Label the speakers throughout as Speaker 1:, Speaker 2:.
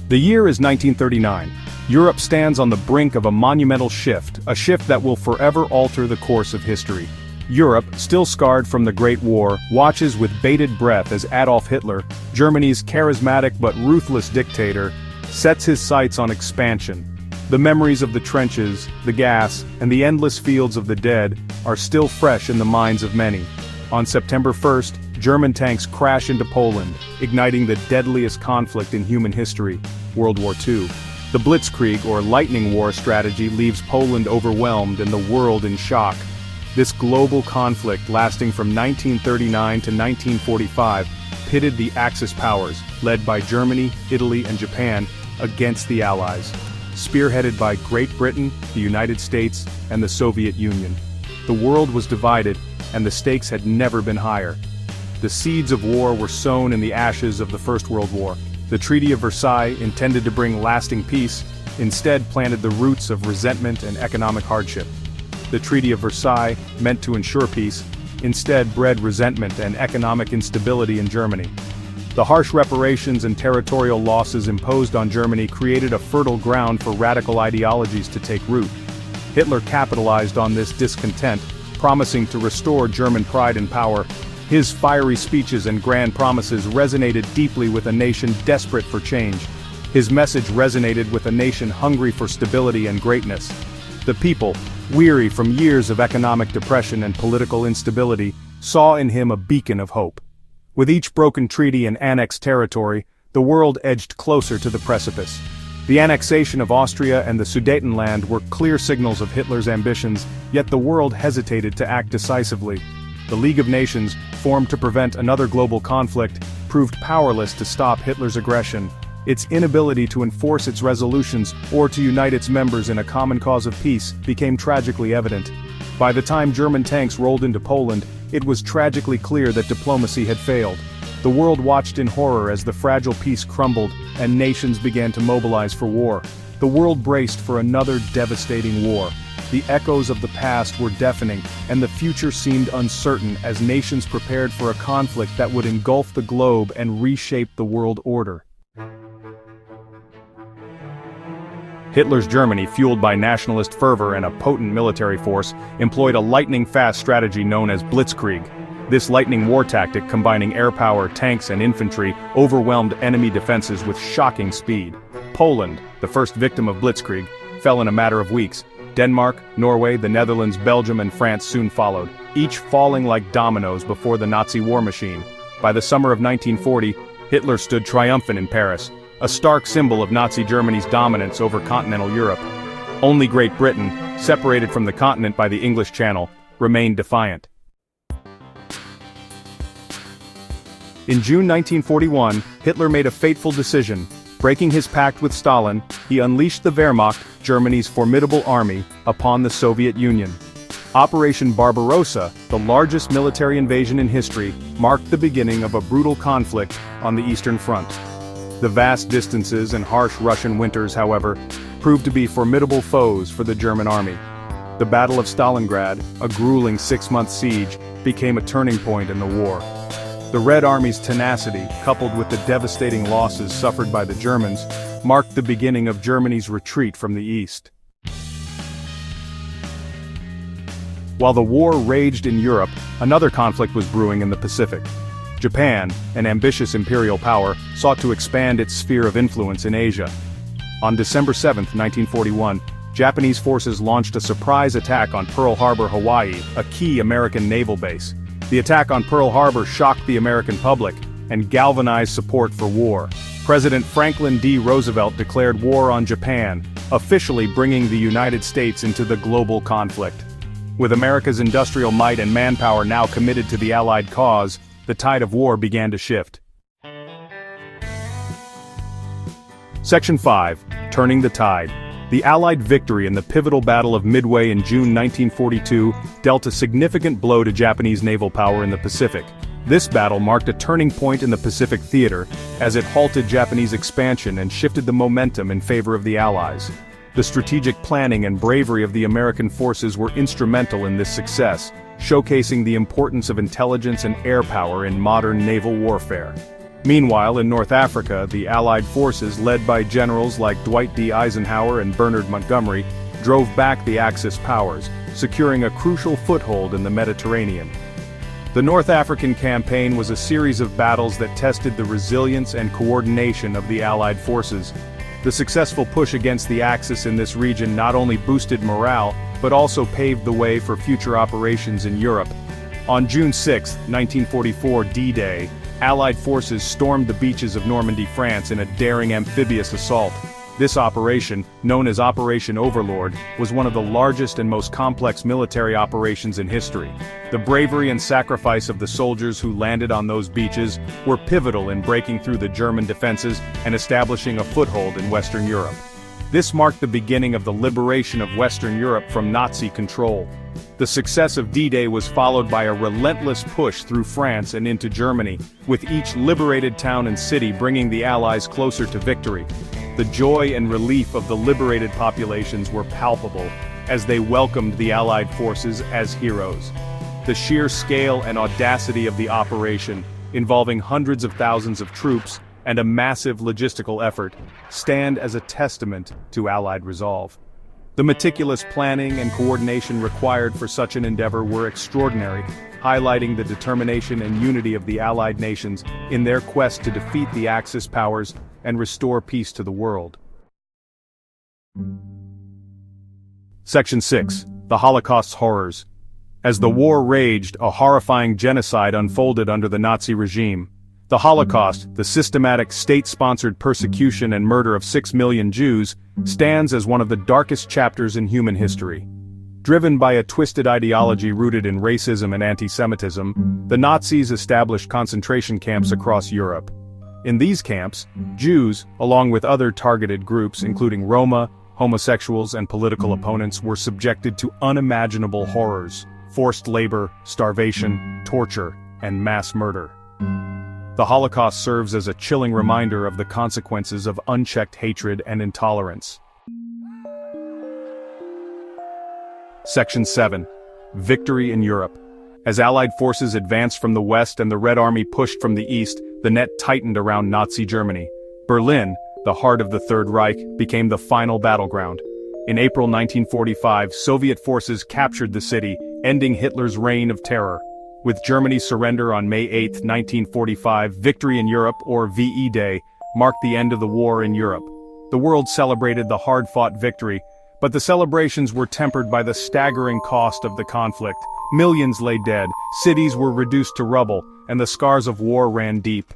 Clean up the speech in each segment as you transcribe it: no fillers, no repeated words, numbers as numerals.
Speaker 1: The year is 1939. Europe stands on the brink of a monumental shift, a shift that will forever alter the course of history. Europe, still scarred from the Great War, watches with bated breath as Adolf Hitler, Germany's charismatic but ruthless dictator, sets his sights on expansion. The memories of the trenches, the gas, and the endless fields of the dead are still fresh in the minds of many. On September 1st, German tanks crash into Poland, igniting the deadliest conflict in human history, World War II. The Blitzkrieg or lightning war strategy leaves Poland overwhelmed and the world in shock. This global conflict, lasting from 1939 to 1945, pitted the Axis powers, led by Germany, Italy, and Japan, against the Allies, spearheaded by Great Britain, the United States, and the Soviet Union. The world was divided, and the stakes had never been higher. The seeds of war were sown in the ashes of the First World War. The Treaty of Versailles, intended to bring lasting peace, instead planted the roots of resentment and economic hardship. The Treaty of Versailles, meant to ensure peace, instead bred resentment and economic instability in Germany. The harsh reparations and territorial losses imposed on Germany created a fertile ground for radical ideologies to take root. Hitler capitalized on this discontent, promising to restore German pride and power. His fiery speeches and grand promises resonated deeply with a nation desperate for change. His message resonated with a nation hungry for stability and greatness. The people, weary from years of economic depression and political instability, saw in him a beacon of hope. With each broken treaty and annexed territory, the world edged closer to the precipice. The annexation of Austria and the Sudetenland were clear signals of Hitler's ambitions, yet the world hesitated to act decisively. The League of Nations, formed to prevent another global conflict, proved powerless to stop Hitler's aggression. Its inability to enforce its resolutions or to unite its members in a common cause of peace became tragically evident. By the time German tanks rolled into Poland, it was tragically clear that diplomacy had failed. The world watched in horror as the fragile peace crumbled and nations began to mobilize for war. The world braced for another devastating war. The echoes of the past were deafening, and the future seemed uncertain as nations prepared for a conflict that would engulf the globe and reshape the world order. Hitler's Germany, fueled by nationalist fervor and a potent military force, employed a lightning-fast strategy known as Blitzkrieg. This lightning war tactic, combining air power, tanks, and infantry, overwhelmed enemy defenses with shocking speed. Poland, the first victim of Blitzkrieg, fell in a matter of weeks. Denmark, Norway, the Netherlands, Belgium, and France soon followed, each falling like dominoes before the Nazi war machine. By the summer of 1940, Hitler stood triumphant in Paris, a stark symbol of Nazi Germany's dominance over continental Europe. Only Great Britain, separated from the continent by the English Channel, remained defiant. In June 1941, Hitler made a fateful decision. Breaking his pact with Stalin, he unleashed the Wehrmacht, Germany's formidable army, upon the Soviet Union. Operation Barbarossa, the largest military invasion in history, marked the beginning of a brutal conflict on the Eastern Front. The vast distances and harsh Russian winters, however, proved to be formidable foes for the German army. The Battle of Stalingrad, a grueling 6-month siege, became a turning point in the war. The Red Army's tenacity, coupled with the devastating losses suffered by the Germans, marked the beginning of Germany's retreat from the east. While the war raged in Europe, another conflict was brewing in the Pacific. Japan, an ambitious imperial power, sought to expand its sphere of influence in Asia. On December 7, 1941, Japanese forces launched a surprise attack on Pearl Harbor, Hawaii, a key American naval base. The attack on Pearl Harbor shocked the American public and galvanized support for war. President Franklin D. Roosevelt declared war on Japan, officially bringing the United States into the global conflict. With America's industrial might and manpower now committed to the Allied cause, the tide of war began to shift. Section 5. Turning the Tide. The Allied victory in the pivotal Battle of Midway in June 1942 dealt a significant blow to Japanese naval power in the Pacific. This battle marked a turning point in the Pacific theater, as it halted Japanese expansion and shifted the momentum in favor of the Allies. The strategic planning and bravery of the American forces were instrumental in this success, showcasing the importance of intelligence and air power in modern naval warfare. Meanwhile, in North Africa, the Allied forces, led by generals like Dwight D. Eisenhower and Bernard Montgomery, drove back the Axis powers, securing a crucial foothold in the Mediterranean. The North African campaign was a series of battles that tested the resilience and coordination of the Allied forces. The successful push against the Axis in this region not only boosted morale, but also paved the way for future operations in Europe. On June 6, 1944, D-Day, Allied forces stormed the beaches of Normandy, France in a daring amphibious assault. This operation, known as Operation Overlord, was one of the largest and most complex military operations in history. The bravery and sacrifice of the soldiers who landed on those beaches were pivotal in breaking through the German defenses and establishing a foothold in Western Europe. This marked the beginning of the liberation of Western Europe from Nazi control. The success of D-Day was followed by a relentless push through France and into Germany, with each liberated town and city bringing the Allies closer to victory. The joy and relief of the liberated populations were palpable, as they welcomed the Allied forces as heroes. The sheer scale and audacity of the operation, involving hundreds of thousands of troops and a massive logistical effort, stand as a testament to Allied resolve. The meticulous planning and coordination required for such an endeavor were extraordinary, highlighting the determination and unity of the Allied nations in their quest to defeat the Axis powers and restore peace to the world. Section 6. The Holocaust's Horrors. As the war raged, a horrifying genocide unfolded under the Nazi regime. The Holocaust, the systematic state-sponsored persecution and murder of 6 million Jews, stands as one of the darkest chapters in human history. Driven by a twisted ideology rooted in racism and anti-Semitism, the Nazis established concentration camps across Europe. In these camps, Jews, along with other targeted groups including Roma, homosexuals and political opponents, were subjected to unimaginable horrors: forced labor, starvation, torture, and mass murder. The Holocaust serves as a chilling reminder of the consequences of unchecked hatred and intolerance. Section 7. Victory in Europe. As Allied forces advanced from the west and the Red Army pushed from the east, the net tightened around Nazi Germany. Berlin, the heart of the Third Reich, became the final battleground. In April 1945, Soviet forces captured the city, ending Hitler's reign of terror. With Germany's surrender on May 8, 1945, Victory in Europe, or VE Day, marked the end of the war in Europe. The world celebrated the hard-fought victory, but the celebrations were tempered by the staggering cost of the conflict. Millions lay dead, cities were reduced to rubble, and the scars of war ran deep.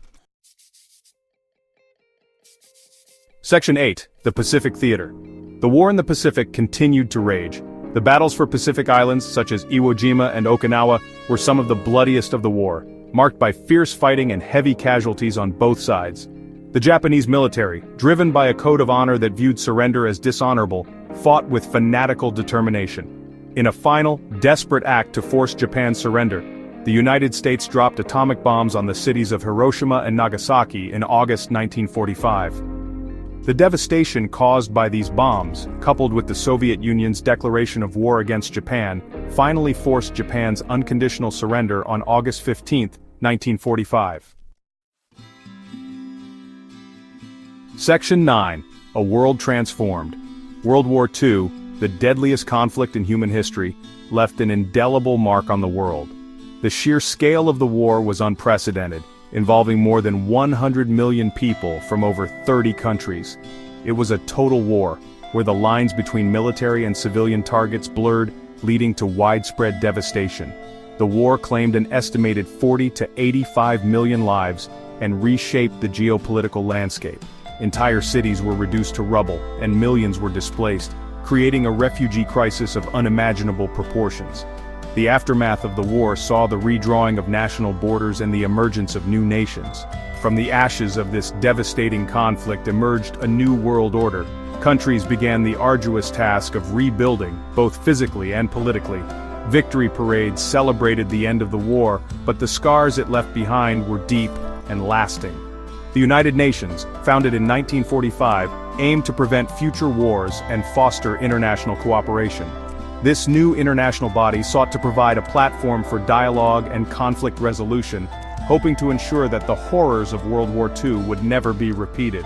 Speaker 1: Section 8. The Pacific Theater. The war in the Pacific continued to rage. The battles for Pacific islands, such as Iwo Jima and Okinawa, were some of the bloodiest of the war, marked by fierce fighting and heavy casualties on both sides. The Japanese military, driven by a code of honor that viewed surrender as dishonorable, fought with fanatical determination. In a final, desperate act to force Japan's surrender, the United States dropped atomic bombs on the cities of Hiroshima and Nagasaki in August 1945. The devastation caused by these bombs, coupled with the Soviet Union's declaration of war against Japan, finally forced Japan's unconditional surrender on August 15, 1945. Section 9. A World Transformed. World War II, the deadliest conflict in human history, left an indelible mark on the world. The sheer scale of the war was unprecedented, involving more than 100 million people from over 30 countries. It was a total war, where the lines between military and civilian targets blurred, leading to widespread devastation. The war claimed an estimated 40 to 85 million lives and reshaped the geopolitical landscape. Entire cities were reduced to rubble, and millions were displaced, creating a refugee crisis of unimaginable proportions. The aftermath of the war saw the redrawing of national borders and the emergence of new nations. From the ashes of this devastating conflict emerged a new world order. Countries began the arduous task of rebuilding, both physically and politically. Victory parades celebrated the end of the war, but the scars it left behind were deep and lasting. The United Nations, founded in 1945, aimed to prevent future wars and foster international cooperation. This new international body sought to provide a platform for dialogue and conflict resolution, hoping to ensure that the horrors of World War II would never be repeated.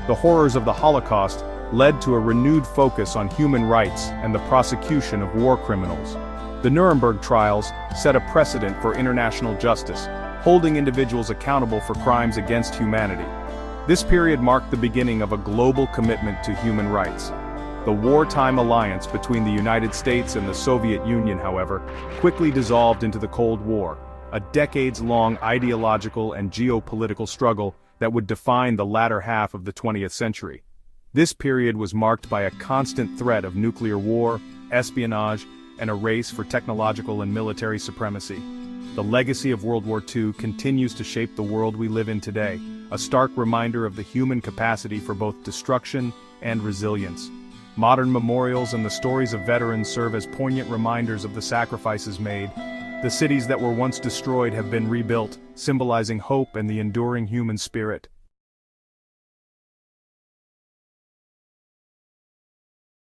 Speaker 1: The horrors of the Holocaust led to a renewed focus on human rights and the prosecution of war criminals. The Nuremberg trials set a precedent for international justice, holding individuals accountable for crimes against humanity. This period marked the beginning of a global commitment to human rights. The wartime alliance between the United States and the Soviet Union, however, quickly dissolved into the Cold War, a decades-long ideological and geopolitical struggle that would define the latter half of the 20th century. This period was marked by a constant threat of nuclear war, espionage, and a race for technological and military supremacy. The legacy of World War II continues to shape the world we live in today, a stark reminder of the human capacity for both destruction and resilience. Modern memorials and the stories of veterans serve as poignant reminders of the sacrifices made. The cities that were once destroyed have been rebuilt, symbolizing hope and the enduring human spirit.